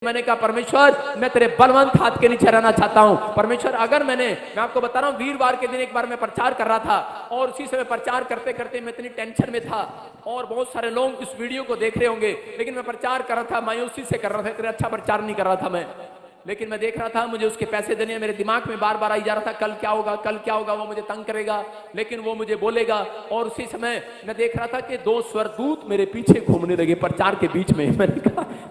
मैंने कहा परमेश्वर मैं तेरे बलवंत हाथ के नीचे रहना चाहता हूं। परमेश्वर अगर मैं आपको बता रहा हूं, वीरवार के दिन एक बार मैं प्रचार कर रहा था और उसी समय प्रचार करते करते मैं इतनी टेंशन में था और बहुत सारे लोग इस वीडियो को देख रहे होंगे, लेकिन मैं प्रचार कर रहा था, मायूसी से कर रहा था, इतना अच्छा प्रचार नहीं कर रहा था मैं, लेकिन मैं देख रहा था मुझे उसके पैसे देने, मेरे दिमाग में बार बार आई जा रहा था कल क्या होगा, कल क्या होगा, वो मुझे तंग करेगा लेकिन वो मुझे बोलेगा। और उसी समय मैं देख रहा था कि दो स्वर्गदूत मेरे पीछे घूमने लगे प्रचार के बीच में।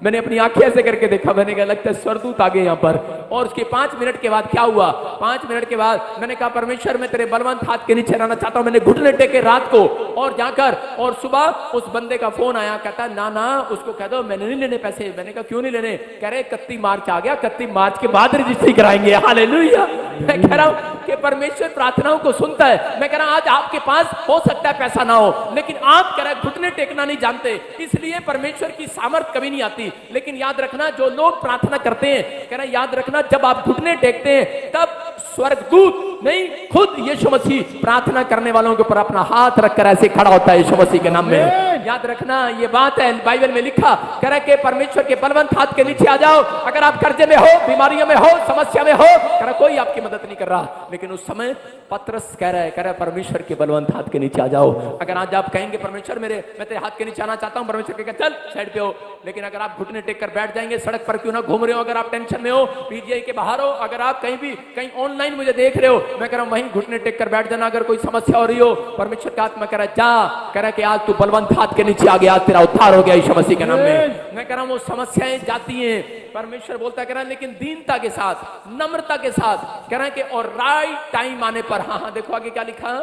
मैंने अपनी आंखें ऐसे करके देखा, मैंने कहा लगता है स्वर्गदूत आ गए यहाँ पर। और उसके 5 मिनट के बाद क्या हुआ, 5 मिनट के बाद मैंने कहा परमेश्वर मैं तेरे बलवंत हाथ के नीचे रहना चाहता हूं। मैंने घुटने टेके रात को और जाकर, और सुबह उस बंदे का फोन आया, कहता ना उसको कह दो मैंने नहीं लेने पैसे। मैंने कहा क्यों नहीं लेने? कह रहे 31 मार्च आ गया, 31 मार्च के बाद रजिस्ट्री कराएंगे। हालेलुया। मैं कह रहा हूं कि परमेश्वर प्रार्थनाओं को सुनता है। मैं कह रहा हूं आज आपके पास हो सकता है पैसा ना हो, लेकिन आप कह रहे घुटने टेकना नहीं जानते, इसलिए परमेश्वर की सामर्थ कभी नहीं आती। लेकिन याद रखना जो लोग प्रार्थना करते हैं, कह रहे याद रखना जब आप घुटने टेकते हैं तब स्वर्गदूत नहीं खुद यीशु मसीह प्रार्थना करने वालों के ऊपर अपना हाथ रखकर ऐसे खड़ा होता है यीशु मसीह के नाम में। याद रखना ये बात है, बाइबल में लिखा कह रहा है कि परमेश्वर के बलवंत हाथ के नीचे आ जाओ। अगर आप कर्जे में हो, बीमारियों में हो, समस्या में हो, कह रहा कोई आपकी मदद नहीं कर रहा, लेकिन उस समय पतरस कह रहा है परमेश्वर के बलवंत हाथ के नीचे आ जाओ। अगर आज आप कहेंगे परमेश्वर मैं तेरे हाथ के नीचे आना चाहता हूं, परमेश्वर कहेगा चल साइड पे हो। लेकिन अगर आप घुटने टेक कर बैठ जाएंगे, सड़क पर क्यों ना घूम रहे हो, अगर आप टेंशन में हो, पीजीआई के बाहर हो, अगर आप कहीं ऑनलाइन मुझे देख रहे हो, मैं कह रहा हूं वहीं घुटने टेक कर बैठ जाना। अगर कोई समस्या हो रही हो, परमेश्वर का आत्मा कह रहा है जा, कह रहा है कि आज तू बलवंत हाथ के नीचे आ गया, आज तेरा उद्धार हो गया यीशु मसीह के नाम में। मैं कह रहा हूं वो समस्याएं जाती हैं, परमेश्वर बोलता कह रहा है लेकिन दीनता के साथ, नम्रता के साथ, कह रहा है कि और राइट टाइम आने पर, हाँ देखो आगे क्या लिखा,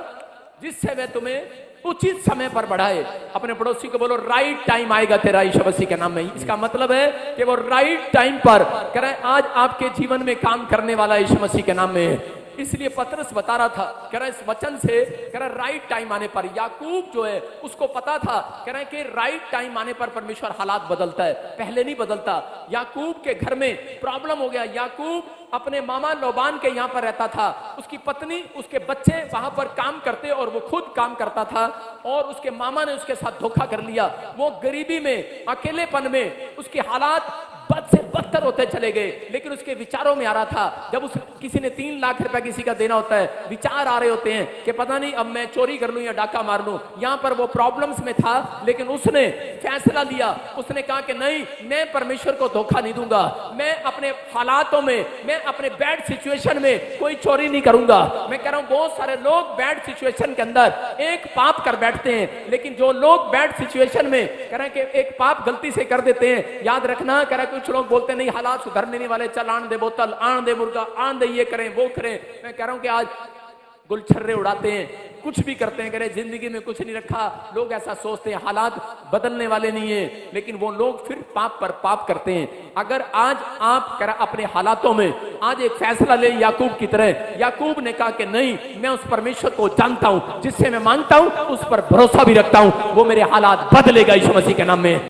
जिससे मैं तुम्हें उचित समय पर बढ़ाए। अपने पड़ोसी को बोलो राइट टाइम आएगा तेरा यीशु मसीह के नाम में। इसका मतलब है कि वो राइट टाइम पर कह रहा है आज आपके जीवन में काम करने वाला यीशु मसीह के नाम में है। इसलिए पतरस बता रहा था, कह रहा है इस वचन से, कह रहा है राइट टाइम आने पर, याकूब जो है उसको पता था, कह रहा है कि राइट टाइम आने पर परमेश्वर हालात बदलता है, पहले नहीं बदलता। याकूब के घर में प्रॉब्लम हो गया, याकूब अपने मामा लोबान के यहाँ पर रहता था, उसकी पत्नी उसके बच्चे वहां पर काम करते और वो खुद काम करता था, और उसके मामा ने उसके साथ धोखा कर लिया। वो गरीबी में, अकेलेपन में, उसके हालात बद से बदतर होते चले गए। लेकिन उसके विचारों में आ रहा था, जब किसी ने 3 लाख रुपया किसी का देना होता है, विचार आ रहे होते हैं कि पता नहीं अब मैं चोरी कर लूं या डाका मार लूं। यहां पर वो प्रॉब्लम्स में था, लेकिन उसने फैसला लिया, उसने कहा कि नहीं मैं परमेश्वर को धोखा नहीं दूंगा, मैं अपने हालातों में, मैं अपने बैड सिचुएशन में कोई चोरी नहीं करूंगा। मैं कह रहा हूं बहुत सारे लोग बैड सिचुएशन के अंदर एक पाप कर बैठते हैं, लेकिन जो लोग बैड सिचुएशन में कह रहे हैं कि एक पाप गलती से कर देते हैं, याद रखना कह रहा कुछ लोग बोलते नहीं हालात सुधरने नहीं वाले, चल आन दे बोतल, आन दे मुर्गा, आन दे ये करें वो करें। मैं कह रहा हूं कि आज गुलछर्रे उड़ाते हैं, कुछ भी करते हैं, कह रहे जिंदगी में कुछ नहीं रखा। लोग ऐसा सोचते हैं, हालात बदलने वाले नहीं है, लेकिन वो लोग फिर पाप पर पाप करते हैं। अगर आज आप कह रहा अपने हालातों में आज एक फैसला ले याकूब की तरह, याकूब ने कहा कि नहीं मैं उस परमेश्वर को जानता हूं, जिससे मैं मांगता हूं उस पर भरोसा भी रखता हूं, वो मेरे हालात बदलेगा यीशु मसीह के नाम में।